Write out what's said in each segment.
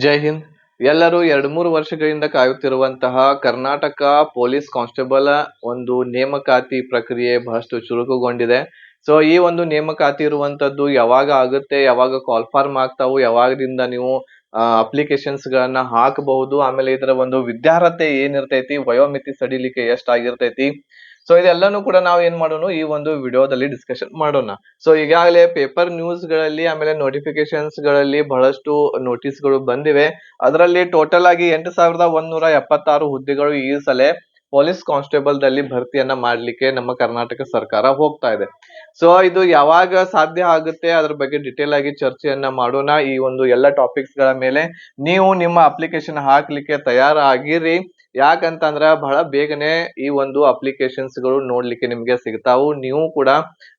ಜೈ ಹಿಂದ್. ಎಲ್ಲರೂ 2-3 ವರ್ಷಗಳಿಂದ ಕಾಯುತ್ತಿರುವಂತಹ Karnataka police constable ಒಂದು ನೇಮಕಾತಿ ಪ್ರಕ್ರಿಯೆ ಬಹಳಷ್ಟು ಚುರುಕುಗೊಂಡಿದೆ. ಸೊ ಈ ಒಂದು ನೇಮಕಾತಿ ಇರುವಂತದ್ದು ಯಾವಾಗ ಆಗುತ್ತೆ, ಯಾವಾಗ ಕಾಲ್ ಫಾರ್ಮ್ ಆಗ್ತಾವು, ಯಾವಾಗದಿಂದ ನೀವು ಅಪ್ಲಿಕೇಶನ್ಸ್ ಗಳನ್ನ ಹಾಕಬಹುದು, ಆಮೇಲೆ ಇದರ ಒಂದು ವಿದ್ಯಾರ್ಹತೆ ಏನಿರ್ತೈತಿ, ವಯೋಮಿತಿ ಸಡಿಲಿಕೆ ಎಷ್ಟಾಗಿರ್ತೈತಿ, ಸೊ ಇದೆಲ್ಲಾನು ಕೂಡ ನಾವು ಏನ್ ಮಾಡೋಣ ಈ ಒಂದು ವಿಡಿಯೋದಲ್ಲಿ ಡಿಸ್ಕಷನ್ ಮಾಡೋಣ. ಸೊ ಈಗಾಗಲೇ ಪೇಪರ್ ನ್ಯೂಸ್ ಗಳಲ್ಲಿ ಆಮೇಲೆ ನೋಟಿಫಿಕೇಶನ್ಸ್ ಗಳಲ್ಲಿ ಬಹಳಷ್ಟು ನೋಟಿಸ್ ಗಳು ಬಂದಿವೆ. ಅದರಲ್ಲಿ ಟೋಟಲ್ ಆಗಿ 8176 ಹುದ್ದೆಗಳು ಈ ಸಲ ಪೊಲೀಸ್ ಕಾನ್ಸ್ಟೇಬಲ್ ದಲ್ಲಿ ಭರ್ತಿಯನ್ನ ಮಾಡ್ಲಿಕ್ಕೆ ನಮ್ಮ ಕರ್ನಾಟಕ ಸರ್ಕಾರ ಹೋಗ್ತಾ ಇದೆ. ಸೊ ಇದು ಯಾವಾಗ ಸಾಧ್ಯ ಆಗುತ್ತೆ ಅದ್ರ ಬಗ್ಗೆ ಡಿಟೇಲ್ ಆಗಿ ಚರ್ಚೆಯನ್ನ ಮಾಡೋಣ. ಈ ಒಂದು ಎಲ್ಲ ಟಾಪಿಕ್ಸ್ ಗಳ ಮೇಲೆ ನೀವು ನಿಮ್ಮ ಅಪ್ಲಿಕೇಶನ್ ಹಾಕ್ಲಿಕ್ಕೆ ತಯಾರಾಗಿರಿ. ಯಾಕಂತಂದ್ರ ಬಹಳ ಬೇಗನೆ ಈ ಒಂದು ಅಪ್ಲಿಕೇಶನ್ಸ್ ಗಳು ನೋಡ್ಲಿಕ್ಕೆ ನಿಮ್ಗೆ ಸಿಗ್ತಾವು. ನೀವು ಕೂಡ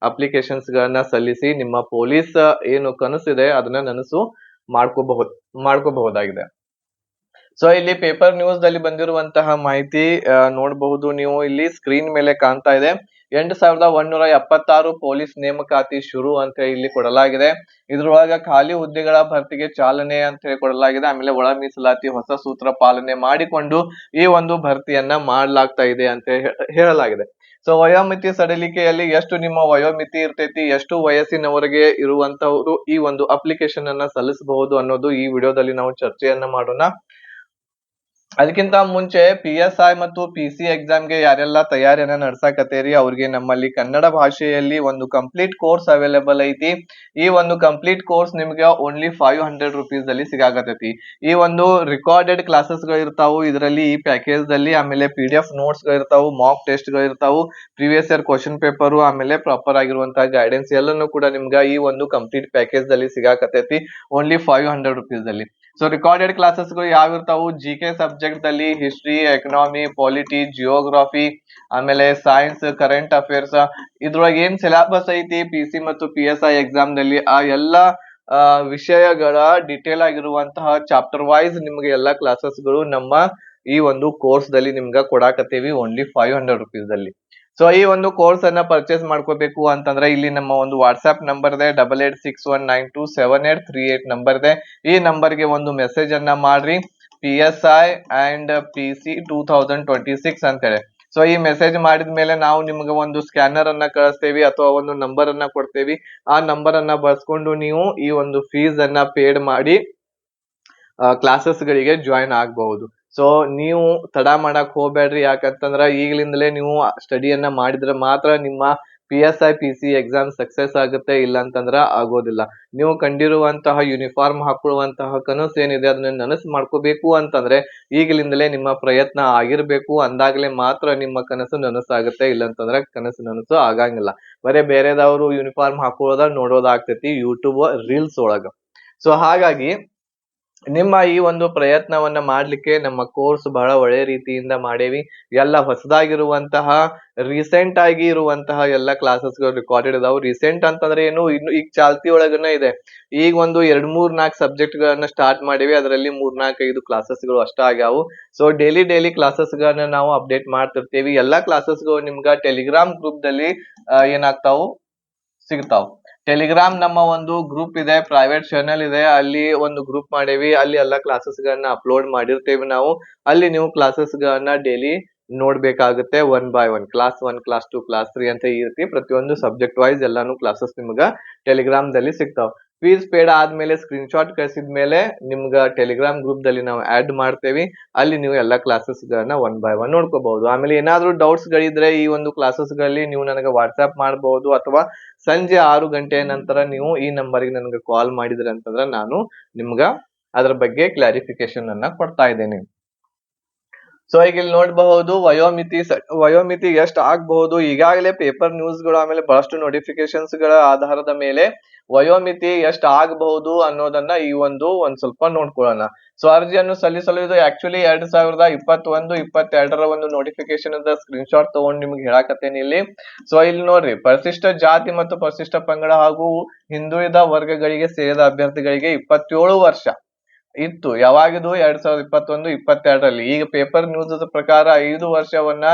ಅಪ್ಲಿಕೇಶನ್ಸ್ ಗಳನ್ನ ಸಲ್ಲಿಸಿ ನಿಮ್ಮ ಪೊಲೀಸ್ ಏನು ಕನಸಿದೆ ಅದನ್ನ ನನಸು ಮಾಡ್ಕೋಬಹುದಾಗಿದೆ. ಸೊ ಇಲ್ಲಿ ಪೇಪರ್ ನ್ಯೂಸ್ ದಲ್ಲಿ ಬಂದಿರುವಂತಹ ಮಾಹಿತಿ ನೋಡಬಹುದು. ನೀವು ಇಲ್ಲಿ ಸ್ಕ್ರೀನ್ ಮೇಲೆ ಕಾಣ್ತಾ ಇದೆ 8176 ಪೊಲೀಸ್ ನೇಮಕಾತಿ ಶುರು ಅಂತ ಇಲ್ಲಿ ಕೊಡಲಾಗಿದೆ. ಇದ್ರೊಳಗ ಖಾಲಿ ಹುದ್ದೆಗಳ ಭರ್ತಿಗೆ ಚಾಲನೆ ಅಂತ ಹೇಳಿ ಕೊಡಲಾಗಿದೆ. ಆಮೇಲೆ ಒಳ ಮೀಸಲಾತಿ ಹೊಸ ಸೂತ್ರ ಪಾಲನೆ ಮಾಡಿಕೊಂಡು ಈ ಒಂದು ಭರ್ತಿಯನ್ನ ಮಾಡ್ಲಾಗ್ತಾ ಇದೆ ಅಂತ ಹೇಳಲಾಗಿದೆ. ಸೊ ವಯೋಮಿತಿ ಸಡಿಲಿಕೆಯಲ್ಲಿ ಎಷ್ಟು ನಿಮ್ಮ ವಯೋಮಿತಿ ಇರ್ತೈತಿ, ಎಷ್ಟು ವಯಸ್ಸಿನವರೆಗೆ ಇರುವಂತವರು ಈ ಒಂದು ಅಪ್ಲಿಕೇಶನ್ ಅನ್ನ ಸಲ್ಲಿಸಬಹುದು ಅನ್ನೋದು ಈ ವಿಡಿಯೋದಲ್ಲಿ ನಾವು ಚರ್ಚೆಯನ್ನ ಮಾಡೋಣ. ಅದಕ್ಕಿಂತ ಮುಂಚೆ PSI ಮತ್ತು PC ಎಕ್ಸಾಮ್ ಗೆ ಯಾರೆಲ್ಲ ತಯಾರಿಯನ್ನ ನಡ್ಸಾಕತ್ತೇರಿ ಅವ್ರಿಗೆ ನಮ್ಮಲ್ಲಿ ಕನ್ನಡ ಭಾಷೆಯಲ್ಲಿ ಒಂದು ಕಂಪ್ಲೀಟ್ ಕೋರ್ಸ್ ಅವೈಲೇಬಲ್ ಐತಿ. ಈ ಒಂದು ಕಂಪ್ಲೀಟ್ ಕೋರ್ಸ್ ನಿಮ್ಗೆ ಓನ್ಲಿ 500 rupees ಅಲ್ಲಿ ಸಿಗಾಕತ್ತೈತಿ. ಈ ಒಂದು ರಿಕಾರ್ಡೆಡ್ ಕ್ಲಾಸಸ್ ಗಳು ಇರ್ತಾವು ಇದರಲ್ಲಿ ಈ ಪ್ಯಾಕೇಜ್ ದಲ್ಲಿ. ಆಮೇಲೆ PDF ನೋಟ್ಸ್ ಗಳು ಇರ್ತಾವು, ಮಾಕ್ ಟೆಸ್ಟ್ ಗಳು ಇರ್ತಾವು, ಪ್ರೀವಿಯಸ್ ಇಯರ್ ಕ್ವಶನ್ ಪೇಪರ್, ಆಮೇಲೆ ಪ್ರಾಪರ್ ಆಗಿರುವಂತಹ ಗೈಡೆನ್ಸ್ ಎಲ್ಲಾನು ಕೂಡ ನಿಮ್ಗೆ ಈ ಒಂದು ಕಂಪ್ಲೀಟ್ ಪ್ಯಾಕೇಜ್ ದಲ್ಲಿ ಸಿಗಾಕತ್ತೈತಿ ಓನ್ಲಿ 500 rupees ಅಲ್ಲಿ. ಸೊ ರಿಕಾರ್ಡೆಡ್ ಕ್ಲಾಸಸ್ ಗಳು ಯಾವ ಇರ್ತಾವು, GK ಸಬ್ಜೆಕ್ಟ್ ದಲ್ಲಿ ಹಿಸ್ಟ್ರಿ, ಎಕನಾಮಿ, ಪಾಲಿಟಿ, ಜಿಯೋಗ್ರಫಿ, ಆಮೇಲೆ ಸೈನ್ಸ್, ಕರೆಂಟ್ ಅಫೇರ್ಸ್, ಇದ್ರೊಳಗೆ ಏನ್ ಸಿಲೆಬಸ್ ಐತಿ PC ಮತ್ತು PSI ಎಕ್ಸಾಮ್ ನಲ್ಲಿ ಆ ಎಲ್ಲಾ ವಿಷಯಗಳ ಡಿಟೇಲ್ ಆಗಿರುವಂತಹ ಚಾಪ್ಟರ್ ವೈಸ್ ನಿಮ್ಗೆ ಎಲ್ಲಾ ಕ್ಲಾಸಸ್ ಗಳು ನಮ್ಮ ಈ ಒಂದು ಕೋರ್ಸ್ ದಲ್ಲಿ ನಿಮ್ಗ ಕೊಡಾಕತ್ತೀವಿ ಓನ್ಲಿ 500 rupees ಅಲ್ಲಿ. ಸೊ ಈ ಒಂದು ಕೋರ್ಸ್ ಅನ್ನ ಪರ್ಚೇಸ್ ಮಾಡ್ಕೋಬೇಕು ಅಂತಂದ್ರೆ ಇಲ್ಲಿ ನಮ್ಮ ಒಂದು ವಾಟ್ಸ್ಆಪ್ ನಂಬರ್ ಇದೆ 8861927838 ನಂಬರ್ ಇದೆ. ಈ ನಂಬರ್ ಗೆ ಒಂದು ಮೆಸೇಜ್ ಅನ್ನ ಮಾಡ್ರಿ PSI and PC 2026 ಅಂತೇಳಿ. ಸೊ ಈ ಮೆಸೇಜ್ ಮಾಡಿದ್ಮೇಲೆ ನಾವು ನಿಮ್ಗೆ ಒಂದು ಸ್ಕ್ಯಾನರ್ ಅನ್ನ ಕಳಿಸ್ತೇವಿ ಅಥವಾ ಒಂದು ನಂಬರ್ ಅನ್ನ ಕೊಡ್ತೇವಿ. ಆ ನಂಬರ್ ಅನ್ನ ಬಳಸ್ಕೊಂಡು ನೀವು ಈ ಒಂದು ಫೀಸ್ ಅನ್ನ ಪೇಡ್ ಮಾಡಿ ಕ್ಲಾಸಸ್ ಗಳಿಗೆ ಜಾಯಿನ್ ಆಗಬಹುದು. ಸೊ ನೀವು ತಡ ಮಾಡಕ್ ಹೋಗ್ಬೇಡ್ರಿ. ಯಾಕಂತಂದ್ರ ಈಗಲಿಂದಲೇ ನೀವು ಸ್ಟಡಿಯನ್ನ ಮಾಡಿದ್ರೆ ಮಾತ್ರ ನಿಮ್ಮ PSI PC ಎಕ್ಸಾಮ್ ಸಕ್ಸಸ್ ಆಗುತ್ತೆ, ಇಲ್ಲ ಅಂತಂದ್ರ ಆಗೋದಿಲ್ಲ. ನೀವು ಕಂಡಿರುವಂತಹ ಯೂನಿಫಾರ್ಮ್ ಹಾಕೊಳ್ಳುವಂತಹ ಕನಸು ಏನಿದೆ ಅದನ್ನ ನನಸು ಮಾಡ್ಕೋಬೇಕು ಅಂತಂದ್ರೆ ಈಗಲಿಂದಲೇ ನಿಮ್ಮ ಪ್ರಯತ್ನ ಆಗಿರ್ಬೇಕು. ಅಂದಾಗ್ಲೇ ಮಾತ್ರ ನಿಮ್ಮ ಕನಸು ನನಸಾಗುತ್ತೆ, ಇಲ್ಲ ಅಂತಂದ್ರೆ ಕನಸು ನನಸು ಆಗಂಗಿಲ್ಲ. ಬರೇ ಬೇರೆದವರು ಯೂನಿಫಾರ್ಮ್ ಹಾಕೊಳ್ಳೋದ ನೋಡೋದಾಗ್ತೈತಿ ಯೂಟ್ಯೂಬ್ ರೀಲ್ಸ್ ಒಳಗ. ಸೊ ಹಾಗಾಗಿ ನಿಮ್ಮ ಈ ಒಂದು ಪ್ರಯತ್ನವನ್ನ ಮಾಡ್ಲಿಕ್ಕೆ ನಮ್ಮ ಕೋರ್ಸ್ ಬಹಳ ಒಳ್ಳೆ ರೀತಿಯಿಂದ ಮಾಡೇವಿ. ಎಲ್ಲ ಹೊಸದಾಗಿರುವಂತಹ ರೀಸೆಂಟ್ ಆಗಿ ಇರುವಂತಹ ಎಲ್ಲ ಕ್ಲಾಸಸ್ ಗಳು ರೆಕಾರ್ಡೆಡ್ ಇದಾವು. ರೀಸೆಂಟ್ ಅಂತಂದ್ರೆ ಏನು, ಇನ್ನು ಈಗ ಚಾಲ್ತಿ ಒಳಗನ ಇದೆ. ಈಗ ಒಂದು 2-3-4 ಸಬ್ಜೆಕ್ಟ್ ಗಳನ್ನ ಸ್ಟಾರ್ಟ್ ಮಾಡಿವಿ, ಅದರಲ್ಲಿ 3-4-5 ಕ್ಲಾಸಸ್ ಗಳು ಅಷ್ಟ ಆಗ್ಯಾವು. ಸೊ ಡೈಲಿ ಕ್ಲಾಸಸ್ ಗಳನ್ನ ನಾವು ಅಪ್ಡೇಟ್ ಮಾಡ್ತಿರ್ತೀವಿ. ಎಲ್ಲಾ ಕ್ಲಾಸಸ್ ಗಳು ನಿಮ್ಗ ಟೆಲಿಗ್ರಾಮ್ ಗ್ರೂಪ್ ದಲ್ಲಿ ಏನಾಗ್ತಾವು ಸಿಗ್ತಾವ್. ಟೆಲಿಗ್ರಾಮ್ ನಮ್ಮ ಒಂದು ಗ್ರೂಪ್ ಇದೆ, ಪ್ರೈವೇಟ್ ಚಾನೆಲ್ ಇದೆ, ಅಲ್ಲಿ ಒಂದು ಗ್ರೂಪ್ ಮಾಡೇವಿ. ಅಲ್ಲಿ ಎಲ್ಲಾ ಕ್ಲಾಸಸ್ ಗಳನ್ನ ಅಪ್ಲೋಡ್ ಮಾಡಿರ್ತೇವೆ ನಾವು. ಅಲ್ಲಿ ನೀವು ಕ್ಲಾಸಸ್ ಗಳನ್ನ ಡೈಲಿ ನೋಡ್ಬೇಕಾಗುತ್ತೆ. 1 by 1 ಕ್ಲಾಸ್ 1, ಕ್ಲಾಸ್ 2, ಕ್ಲಾಸ್ 3 ಅಂತ ಈ ರೀತಿ ಪ್ರತಿಯೊಂದು ಸಬ್ಜೆಕ್ಟ್ ವೈಸ್ ಎಲ್ಲಾನು ಕ್ಲಾಸಸ್ ನಿಮ್ಗ ಟೆಲಿಗ್ರಾಮ್ ದಲ್ಲಿ ಸಿಗ್ತಾವ್. ಫೀಸ್ ಪೇಡ್ ಆದ್ಮೇಲೆ ಸ್ಕ್ರೀನ್ ಶಾಟ್ ಕಳಿಸಿದ್ಮೇಲೆ ನಿಮ್ಗ ಟೆಲಿಗ್ರಾಮ್ ಗ್ರೂಪ್ ದಲ್ಲಿ ನಾವು ಆಡ್ ಮಾಡ್ತೇವಿ. ಅಲ್ಲಿ ನೀವು ಎಲ್ಲಾ ಕ್ಲಾಸಸ್ ಗಳನ್ನ 1 by 1 ನೋಡ್ಕೋಬಹುದು. ಆಮೇಲೆ ಏನಾದ್ರೂ ಡೌಟ್ಸ್ ಗಳಿದ್ರೆ ಈ ಒಂದು ಕ್ಲಾಸಸ್ ಗಳಲ್ಲಿ ನೀವು ನನಗೆ ವಾಟ್ಸ್ಆಪ್ ಮಾಡಬಹುದು, ಅಥವಾ ಸಂಜೆ 6 ಗಂಟೆಯ ನಂತರ ನೀವು ಈ ನಂಬರ್ಗೆ ನನಗೆ ಕಾಲ್ ಮಾಡಿದ್ರಿ ಅಂತಂದ್ರೆ ನಾನು ನಿಮ್ಗ ಅದ್ರ ಬಗ್ಗೆ ಕ್ಲಾರಿಫಿಕೇಶನ್ ಅನ್ನ ಕೊಡ್ತಾ ಇದ್ದೇನೆ. ಸೊ ಈಗ ಇಲ್ಲಿ ನೋಡಬಹುದು ವಯೋಮಿತಿ ಎಷ್ಟು ಆಗ್ಬಹುದು. ಈಗಾಗಲೇ ಪೇಪರ್ ನ್ಯೂಸ್ ಗಳು ಆಮೇಲೆ ಬಹಳಷ್ಟು ನೋಟಿಫಿಕೇಶನ್ಸ್ ಗಳ ಆಧಾರದ ಮೇಲೆ ವಯೋಮಿತಿ ಎಷ್ಟು ಆಗಬಹುದು ಅನ್ನೋದನ್ನ ಈ ಒಂದ್ ಸ್ವಲ್ಪ ನೋಡ್ಕೊಳ್ಳೋಣ. ಸೊ ಅರ್ಜಿಯನ್ನು ಸಲ್ಲಿಸಲು ಇದು ಆಕ್ಚುಲಿ 2021-22 ಒಂದು ನೋಟಿಫಿಕೇಶನ್ ಅದ ಸ್ಕ್ರೀನ್ ಶಾಟ್ ತಗೊಂಡು ನಿಮ್ಗೆ ಹೇಳಾಕತ್ತೇನೆ ಇಲ್ಲಿ. ಸೊ ಇಲ್ಲಿ ನೋಡ್ರಿ, ಪರಿಶಿಷ್ಟ ಜಾತಿ ಮತ್ತು ಪರಿಶಿಷ್ಟ ಪಂಗಡ ಹಾಗೂ ಹಿಂದುಳಿದ ವರ್ಗಗಳಿಗೆ ಸೇರಿದ ಅಭ್ಯರ್ಥಿಗಳಿಗೆ 27 ವರ್ಷ ಇತ್ತು. ಯಾವಾಗಿದು 2021-22ರಲ್ಲಿ. ಈಗ ಪೇಪರ್ ನ್ಯೂಸ್ ಪ್ರಕಾರ 5 ವರ್ಷವನ್ನ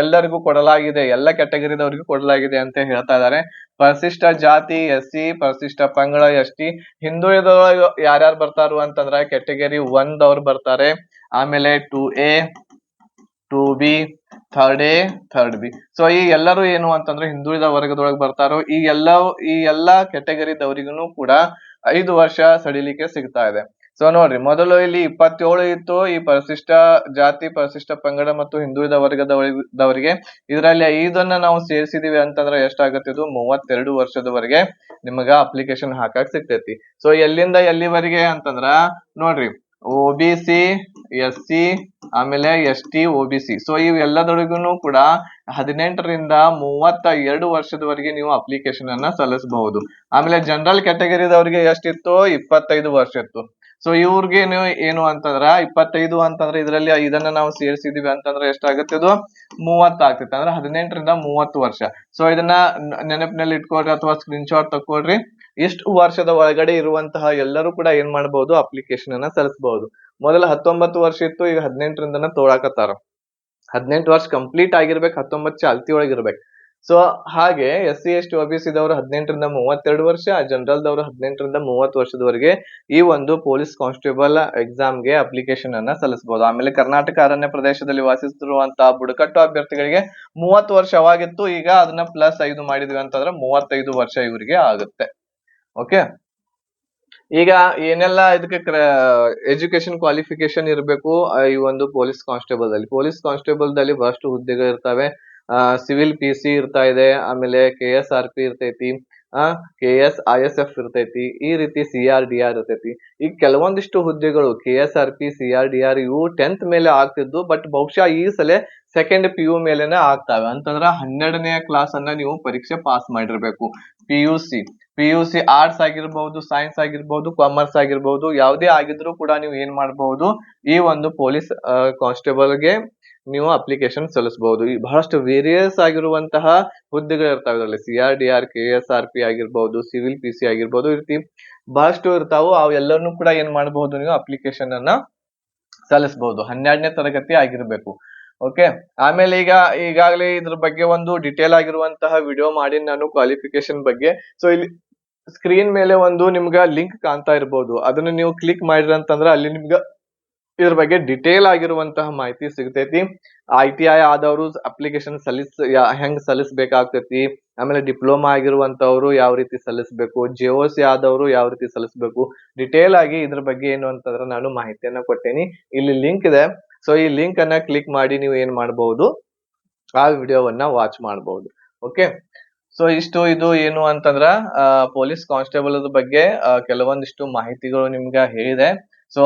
ಎಲ್ಲರಿಗೂ ಕೊಡಲಾಗಿದೆ, ಎಲ್ಲ ಕ್ಯಾಟಗರಿದವರಿಗೂ ಕೊಡಲಾಗಿದೆ ಅಂತ ಹೇಳ್ತಾ ಇದ್ದಾರೆ. ಪರಿಶಿಷ್ಟ ಜಾತಿ SC, ಪರಿಶಿಷ್ಟ ಪಂಗಡ ST, ಹಿಂದುಳಿದವರು ಯಾರ್ಯಾರು ಬರ್ತಾರು ಅಂತಂದ್ರ ಕ್ಯಾಟಗರಿ 1 ದವ್ರು ಬರ್ತಾರೆ, ಆಮೇಲೆ 2A, 2B, third B. So ಈ ಎಲ್ಲರೂ ಏನು ಅಂತಂದ್ರೆ ಹಿಂದುಳಿದ ವರ್ಗದೊಳಗೆ ಬರ್ತಾರೋ. ಈ ಎಲ್ಲಾ ಕ್ಯಾಟಗರಿದವರಿಗೂ ಕೂಡ 5 ವರ್ಷ ಸಡಿಲಿಕೆ ಸಿಗ್ತಾ ಇದೆ. ಸೊ ನೋಡ್ರಿ, ಮೊದಲು ಇಲ್ಲಿ 27 ಇತ್ತು ಈ ಪರಿಶಿಷ್ಟ ಜಾತಿ, ಪರಿಶಿಷ್ಟ ಪಂಗಡ ಮತ್ತು ಹಿಂದುಳಿದ ವರ್ಗದವರಿಗೆ. ಇದರಲ್ಲಿ 5 ನಾವು ಸೇರಿಸಿದೀವಿ ಅಂತಂದ್ರೆ ಎಷ್ಟಾಗತ್ತೆ, ಇದು 32 ವರ್ಷದವರೆಗೆ ನಿಮಗ ಅಪ್ಲಿಕೇಶನ್ ಹಾಕಕ್ ಸಿಗ್ತೈತಿ. ಸೊ ಎಲ್ಲಿಂದ ಎಲ್ಲಿವರೆಗೆ ಅಂತಂದ್ರ ನೋಡ್ರಿ, OBC, SC, ಆಮೇಲೆ ST, OBC. ಸೊ ಇವೆಲ್ಲದೊಳಗೂ ಕೂಡ 18ರಿಂದ 32 ವರ್ಷದವರೆಗೆ ನೀವು ಅಪ್ಲಿಕೇಶನ್ ಅನ್ನ ಸಲ್ಲಿಸಬಹುದು. ಆಮೇಲೆ ಜನರಲ್ ಕ್ಯಾಟಗರಿದವರಿಗೆ ಎಷ್ಟಿತ್ತು, 25 ವರ್ಷ ಇತ್ತು. ಸೊ ಇವ್ರಿಗೆ ನೀವು ಏನು ಅಂತಂದ್ರ 25 ಅಂತಂದ್ರೆ ಇದರಲ್ಲಿ 5 ನಾವು ಸೇರಿಸಿದೀವಿ ಅಂತಂದ್ರೆ ಎಷ್ಟಾಗುತ್ತೆ, ಇದು 30 ಆಗ್ತೈತೆ. ಅಂದ್ರೆ 18ರಿಂದ 30 ವರ್ಷ. ಸೊ ಇದನ್ನ ನೆನಪಿನಲ್ಲಿ ಇಟ್ಕೊಳ್ರಿ ಅಥವಾ ಸ್ಕ್ರೀನ್ ಶಾಟ್ ತಕೊಳ್ರಿ. ಇಷ್ಟು ವರ್ಷದ ಒಳಗಡೆ ಇರುವಂತಹ ಎಲ್ಲರೂ ಕೂಡ ಏನ್ ಮಾಡಬಹುದು, ಅಪ್ಲಿಕೇಶನ್ ಅನ್ನ ಸಲ್ಲಿಸಬಹುದು. ಮೊದಲ 19 ವರ್ಷ ಇತ್ತು, ಈಗ 18ರಿಂದನ ತೋಳಾಕತ್ತಾರ. 18 ವರ್ಷ ಕಂಪ್ಲೀಟ್ ಆಗಿರ್ಬೇಕು, 19 ಚಾಲ್ತಿ ಒಳಗಿರ್ಬೇಕು. ಸೊ ಹಾಗೆ SC, ST, OBC ದವರು 18ರಿಂದ 32 ವರ್ಷ, ಜನರಲ್ ದವರು 18ರಿಂದ 30 ವರ್ಷದವರೆಗೆ ಈ ಒಂದು ಪೊಲೀಸ್ ಕಾನ್ಸ್ಟೇಬಲ್ ಎಕ್ಸಾಮ್ಗೆ ಅಪ್ಲಿಕೇಶನ್ ಅನ್ನ ಸಲ್ಲಿಸಬಹುದು. ಆಮೇಲೆ ಕರ್ನಾಟಕ ಅರಣ್ಯ ಪ್ರದೇಶದಲ್ಲಿ ವಾಸಿಸುತ್ತಿರುವಂತಹ ಬುಡಕಟ್ಟು ಅಭ್ಯರ್ಥಿಗಳಿಗೆ 30 ವರ್ಷ ಅವಾಗಿತ್ತು, ಈಗ ಅದನ್ನ +5 ಮಾಡಿದ್ವಿ ಅಂತಂದ್ರೆ 35 ವರ್ಷ ಇವರಿಗೆ ಆಗುತ್ತೆ. ಓಕೆ, ಈಗ ಏನೆಲ್ಲ ಇದಕ್ಕೆ ಎಜುಕೇಶನ್ ಕ್ವಾಲಿಫಿಕೇಶನ್ ಇರಬೇಕು ಈ ಒಂದು ಪೊಲೀಸ್ ಕಾನ್ಸ್ಟೇಬಲ್ ದಲ್ಲಿ ಬಹಳಷ್ಟು ಹುದ್ದೆಗಳು ಇರ್ತವೆ. ಸಿವಿಲ್ PC ಇರ್ತಾ ಇದೆ, ಆಮೇಲೆ KSRP ಇರ್ತೈತಿ, KS ISF ಇರ್ತೈತಿ, ಈ ರೀತಿ CRDR ಇರ್ತೈತಿ. ಈಗ ಕೆಲವೊಂದಿಷ್ಟು ಹುದ್ದೆಗಳು KSRP, CRDR ಇವು 10th ಮೇಲೆ ಆಗ್ತಿದ್ದು, ಬಟ್ ಬಹುಶಃ ಈ ಸಲ ಸೆಕೆಂಡ್ PU ಮೇಲೆನೆ ಆಗ್ತಾವೆ. ಅಂತಂದ್ರ 12ನೇ ಕ್ಲಾಸ್ ಅನ್ನ ನೀವು ಪರೀಕ್ಷೆ ಪಾಸ್ ಮಾಡಿರ್ಬೇಕು. PUC ಆರ್ಟ್ಸ್ ಆಗಿರ್ಬಹುದು, ಸೈನ್ಸ್ ಆಗಿರ್ಬಹುದು, ಕಾಮರ್ಸ್ ಆಗಿರ್ಬಹುದು, ಯಾವುದೇ ಆಗಿದ್ರು ಕೂಡ ನೀವು ಏನ್ ಮಾಡಬಹುದು, ಈ ಒಂದು ಪೊಲೀಸ್ ಕಾನ್ಸ್ಟೇಬಲ್ಗೆ ನೀವು ಅಪ್ಲಿಕೇಶನ್ ಸಲ್ಲಿಸಬಹುದು. ಬಹಳಷ್ಟು ವೇರಿಯಸ್ ಆಗಿರುವಂತಹ ಹುದ್ದೆಗಳು ಇರ್ತಾವೆ ಇದರಲ್ಲಿ. CRDR, KSRP ಆಗಿರ್ಬಹುದು, ಸಿವಿಲ್ PC ಆಗಿರ್ಬಹುದು, ಈ ರೀತಿ ಬಹಳಷ್ಟು ಇರ್ತಾವು. ಅವೆಲ್ಲರೂ ಕೂಡ ಏನ್ ಮಾಡಬಹುದು, ನೀವು ಅಪ್ಲಿಕೇಶನ್ ಅನ್ನ ಸಲ್ಲಿಸಬಹುದು. 12ನೇ ತರಗತಿ ಆಗಿರ್ಬೇಕು. ಓಕೆ, ಆಮೇಲೆ ಈಗಾಗಲೇ ಇದ್ರ ಬಗ್ಗೆ ಒಂದು ಡಿಟೇಲ್ ಆಗಿರುವಂತಹ ವಿಡಿಯೋ ಮಾಡಿ ನಾನು ಕ್ವಾಲಿಫಿಕೇಶನ್ ಬಗ್ಗೆ. ಸೊ ಇಲ್ಲಿ ಸ್ಕ್ರೀನ್ ಮೇಲೆ ಒಂದು ನಿಮ್ಗ ಲಿಂಕ್ ಕಾಣ್ತಾ ಇರ್ಬೋದು, ಅದನ್ನ ನೀವು ಕ್ಲಿಕ್ ಮಾಡಿದ್ರಿ ಅಂತಂದ್ರೆ ಅಲ್ಲಿ ನಿಮ್ಗ ಇದ್ರ ಬಗ್ಗೆ ಡಿಟೇಲ್ ಆಗಿರುವಂತಹ ಮಾಹಿತಿ ಸಿಗ್ತೈತಿ. ITI ಆದವರು ಅಪ್ಲಿಕೇಶನ್ ಹೆಂಗ್ ಸಲ್ಲಿಸಬೇಕಾಗ್ತೈತಿ, ಆಮೇಲೆ ಡಿಪ್ಲೊಮಾ ಆಗಿರುವಂತವ್ರು ಯಾವ ರೀತಿ ಸಲ್ಲಿಸಬೇಕು, JOC ಆದವರು ಯಾವ ರೀತಿ ಸಲ್ಲಿಸಬೇಕು, ಡಿಟೇಲ್ ಆಗಿ ಇದ್ರ ಬಗ್ಗೆ ಏನು ಅಂತಂದ್ರೆ ನಾನು ಮಾಹಿತಿಯನ್ನ ಕೊಟ್ಟೇನಿ. ಇಲ್ಲಿ ಲಿಂಕ್ ಇದೆ. ಸೊ ಈ ಲಿಂಕ್ ಅನ್ನ ಕ್ಲಿಕ್ ಮಾಡಿ ನೀವು ಏನ್ ಮಾಡಬಹುದು, ಆ ವಿಡಿಯೋವನ್ನ ವಾಚ್ ಮಾಡಬಹುದು. ಓಕೆ, ಸೊ ಇದು ಏನು ಅಂತಂದ್ರ ಪೊಲೀಸ್ ಕಾನ್ಸ್ಟೇಬಲ್ ಬಗ್ಗೆ ಕೆಲವೊಂದಿಷ್ಟು ಮಾಹಿತಿಗಳು ನಿಮ್ಗೆ ಹೇಳಿದೆ. ಸೊ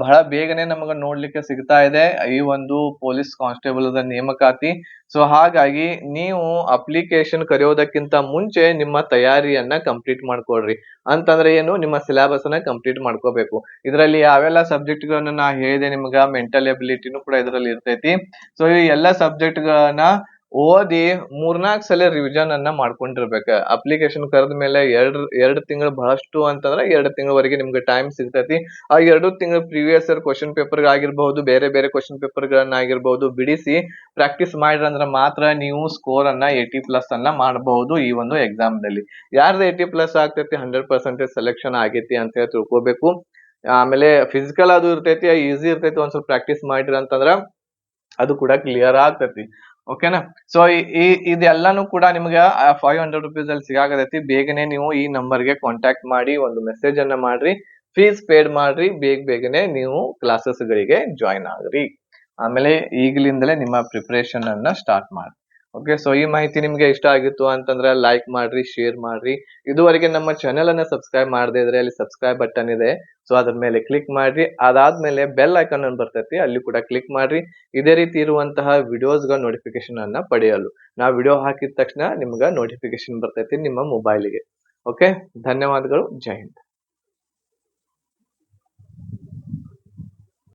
ಬಹಳ ಬೇಗನೆ ನಮಗ ನೋಡ್ಲಿಕ್ಕೆ ಸಿಗ್ತಾ ಇದೆ ಈ ಒಂದು ಪೊಲೀಸ್ ಕಾನ್ಸ್ಟೇಬಲ್ ನೇಮಕಾತಿ. ಸೊ ಹಾಗಾಗಿ ನೀವು ಅಪ್ಲಿಕೇಶನ್ ಕರೆಯೋದಕ್ಕಿಂತ ಮುಂಚೆ ನಿಮ್ಮ ತಯಾರಿಯನ್ನ ಕಂಪ್ಲೀಟ್ ಮಾಡ್ಕೊಳ್ರಿ. ಅಂತಂದ್ರೆ ಏನು, ನಿಮ್ಮ ಸಿಲೆಬಸ್ ಅನ್ನ ಕಂಪ್ಲೀಟ್ ಮಾಡ್ಕೋಬೇಕು. ಇದರಲ್ಲಿ ಯಾವೆಲ್ಲ ಸಬ್ಜೆಕ್ಟ್ ಗಳನ್ನ ನಾ ಹೇಳಿದೆ ನಿಮ್ಗ, ಮೆಂಟಲ್ ಎಬಿಲಿಟಿನೂ ಕೂಡ ಇದರಲ್ಲಿ ಇರ್ತೈತಿ. ಸೊ ಈ ಎಲ್ಲಾ ಸಬ್ಜೆಕ್ಟ್ ಗಳನ್ನ ಓದಿ 3-4 ಸಲ ರಿವಿಷನ್ ಅನ್ನ ಮಾಡ್ಕೊಂಡಿರ್ಬೇಕ. ಅಪ್ಲಿಕೇಶನ್ ಕರೆದ ಮೇಲೆ ಎರಡು ತಿಂಗಳು, ಬಹಳಷ್ಟು ಅಂತಂದ್ರೆ 2 ತಿಂಗಳವರೆಗೆ ನಿಮ್ಗೆ ಟೈಮ್ ಸಿಗ್ತೈತಿ. ಆ 2 ತಿಂಗಳು ಪ್ರೀವಿಯಸ್ ಇಯರ್ ಕ್ವಶನ್ ಪೇಪರ್ ಆಗಿರ್ಬಹುದು, ಬೇರೆ ಕ್ವಶನ್ ಪೇಪರ್ ಗಳನ್ನ ಆಗಿರ್ಬಹುದು ಬಿಡಿಸಿ ಪ್ರಾಕ್ಟೀಸ್ ಮಾಡಿದ್ರೆ ಮಾತ್ರ ನೀವು ಸ್ಕೋರ್ ಅನ್ನ 80+ ಅನ್ನ ಮಾಡಬಹುದು ಈ ಒಂದು ಎಕ್ಸಾಮ್ ನಲ್ಲಿ. ಯಾರ್ದು 80+ ಆಗ್ತೈತಿ, 100% ಸೆಲೆಕ್ಷನ್ ಆಗೈತಿ ಅಂತ ಹೇಳಿ ತಿಳ್ಕೊಬೇಕು. ಆಮೇಲೆ ಫಿಸಿಕಲ್ ಅದು ಇರ್ತೈತಿ, ಈಸಿ ಇರ್ತೈತಿ. ಒಂದ್ ಸ್ವಲ್ಪ ಪ್ರಾಕ್ಟೀಸ್ ಮಾಡಿದ್ರ ಅಂತಂದ್ರ ಅದು ಕೂಡ ಕ್ಲಿಯರ್ ಆಗ್ತೈತಿ. ಓಕೆನಾ. ಸೊ ಇದೆಲ್ಲಾನು ಕೂಡ ನಿಮ್ಗೆ 500 rupees ಅಲ್ಲಿ ಸಿಗಾಕತೈತಿ. ಬೇಗನೆ ನೀವು ಈ ನಂಬರ್ಗೆ ಕಾಂಟ್ಯಾಕ್ಟ್ ಮಾಡಿ ಒಂದು ಮೆಸೇಜ್ ಅನ್ನ ಮಾಡ್ರಿ, ಫೀಸ್ ಪೇಡ್ ಮಾಡ್ರಿ, ಬೇಗನೆ ನೀವು ಕ್ಲಾಸಸ್ ಗಳಿಗೆ ಜಾಯಿನ್ ಆಗ್ರಿ. ಆಮೇಲೆ ಈಗಲಿಂದಲೇ ನಿಮ್ಮ ಪ್ರಿಪರೇಷನ್ ಅನ್ನ ಸ್ಟಾರ್ಟ್ ಮಾಡಿ. ಓಕೆ, ಸೊ ಈ ಮಾಹಿತಿ ನಿಮ್ಗೆ ಇಷ್ಟ ಆಗಿತ್ತು ಅಂತಂದ್ರೆ ಲೈಕ್ ಮಾಡ್ರಿ, ಶೇರ್ ಮಾಡ್ರಿ. ಇದುವರೆಗೆ ನಮ್ಮ ಚಾನೆಲ್ ಅನ್ನ ಸಬ್ಸ್ಕ್ರೈಬ್ ಮಾಡದೇ ಇದ್ರೆ ಅಲ್ಲಿ ಸಬ್ಸ್ಕ್ರೈಬ್ ಬಟನ್ ಇದೆ, ಸೊ ಅದ್ರ ಮೇಲೆ ಕ್ಲಿಕ್ ಮಾಡ್ರಿ. ಅದಾದ್ಮೇಲೆ ಬೆಲ್ ಐಕಾನ್ ಅನ್ನು ಬರ್ತೈತಿ, ಅಲ್ಲಿ ಕೂಡ ಕ್ಲಿಕ್ ಮಾಡ್ರಿ. ಇದೇ ರೀತಿ ಇರುವಂತಹ ವಿಡಿಯೋಸ್ ಗಳ ನೋಟಿಫಿಕೇಶನ್ ಅನ್ನ ಪಡೆಯಲು ನಾವು ವಿಡಿಯೋ ಹಾಕಿದ ತಕ್ಷಣ ನಿಮ್ಗೆ ನೋಟಿಫಿಕೇಶನ್ ಬರ್ತೈತಿ ನಿಮ್ಮ ಮೊಬೈಲ್ಗೆ. ಓಕೆ, ಧನ್ಯವಾದಗಳು. ಜೈ ಹಿಂದ್.